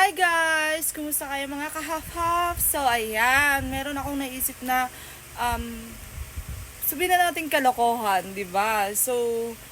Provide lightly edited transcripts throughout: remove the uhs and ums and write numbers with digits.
Hi guys! Kumusta kayo mga kahaf-haf? So ayan, meron akong naisip na sabihin na natin kalokohan, di ba? So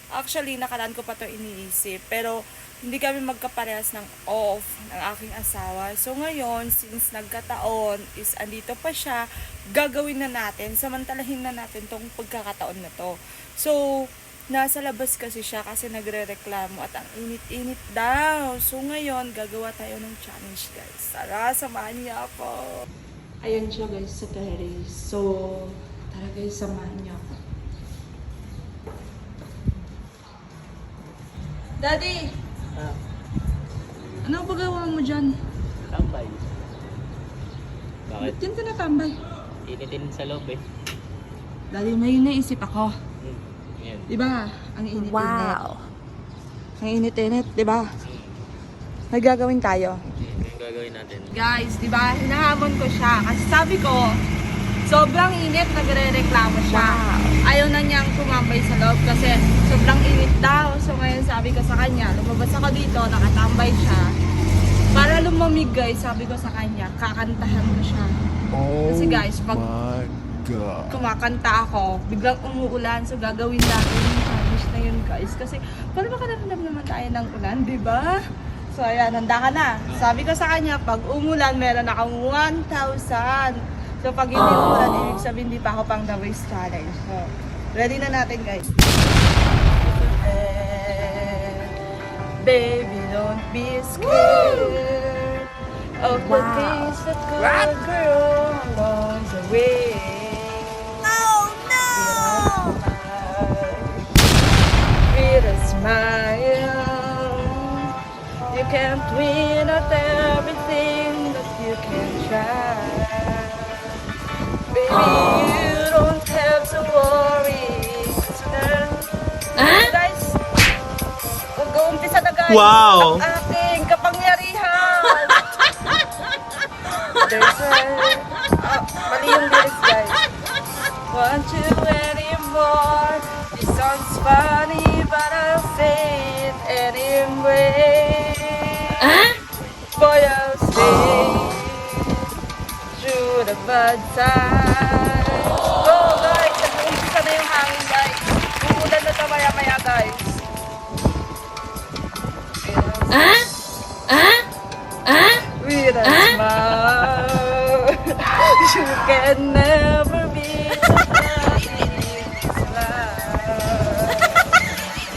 actually nakaraan ko pa to iniisip, pero hindi kami magkaparehas ng off ng aking asawa. So ngayon, since nagkataon is andito pa siya, gagawin na natin, samantalahin na natin tong pagkakataon na to. So nasa labas kasi siya kasi nagre-reklamo at ang init-init daw. So ngayon, gagawa tayo ng challenge guys. Tara, samahan niya ako. Ayan siya guys sa terrace. So, tara guys, samahan niya ako. Daddy! Ano ba gawa mo dyan? Tambay. Bakit? Ba't dyan ka natambay? Initin sa loob eh. Daddy, may naisip ako. Yan. Diba? Ang init-init. Wow. Ang init-init, diba? May gagawin tayo. Yung gagawin natin. Guys, di ba? Hinahamon ko siya. Kasi sabi ko, sobrang init, nagre-reklamo siya. Ayaw na niyang tumambay sa loob kasi sobrang init daw. So ngayon sabi ko sa kanya, lumabas ako dito, nakatambay siya. Para lumamig guys, sabi ko sa kanya, kakantahan ko siya. Kasi guys, pag kumakanta ako, biglang umuulan. So gagawin natin yung challenge na yun guys. Kasi para makaramdam naman tayo ng ulan, di ba? So ayan, handa ka na. Sabi ko sa kanya, pag umulan, meron akong 1,000. So pag hindi umulan, ibig sabihin hindi pa ako pang The Voice Challenge. So, ready na natin guys. Baby, don't be scared of the things that could grow along the way. With a smile, you can't win at everything that you can try. Baby, you don't have to worry. Guys, mag-uumpisa na guys. Wow! Ang aking kapangyarihan. There's mali yung lyrics guys. Want you anymore. This song's funny, but I'll say it anyway. Boy, I'll stay through the bad times. Go guys, nag-uumpisa na yung hangin guys. Uulan na ito maya-maya guys. With a smile, you can never be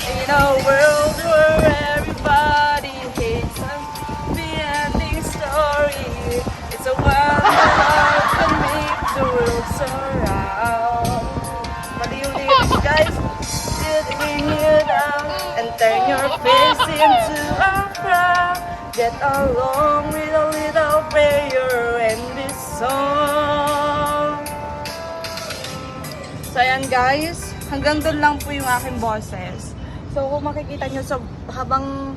in a world where everybody hates a happy ending story. It's a wild love that makes the world surround. Mali yung lyrics, guys. Sitting you down and turn your face into a frown. Get along with a little prayer and this song. So ayan guys, hanggang doon lang po yung aking boses. So kung makikita nyo habang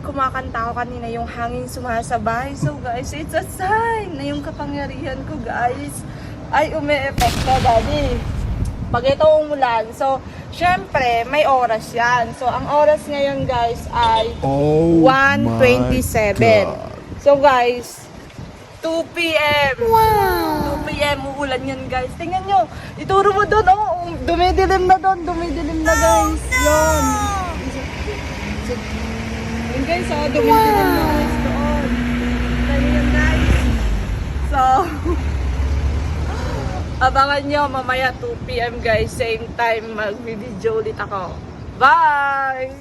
kumakanta ko kanina yung hangin sumasabay. So guys, it's a sign na yung kapangyarihan ko guys ay umi-epekto daddy. Pag ito umulan, so syempre may oras yan. So ang oras ngayon guys ay 1:27. So guys, 2 p.m. Wow. 2 p.m. uulan yan guys. Tingnan nyo, ituro mo doon. Oh, dumidilim na doon. Dumidilim na guys. Yun. Yun guys, oh, dumidilim na guys doon. Tingnan yun guys. So, abangan nyo mamaya 2 p.m. guys. Same time mag-video ulit ako. Bye!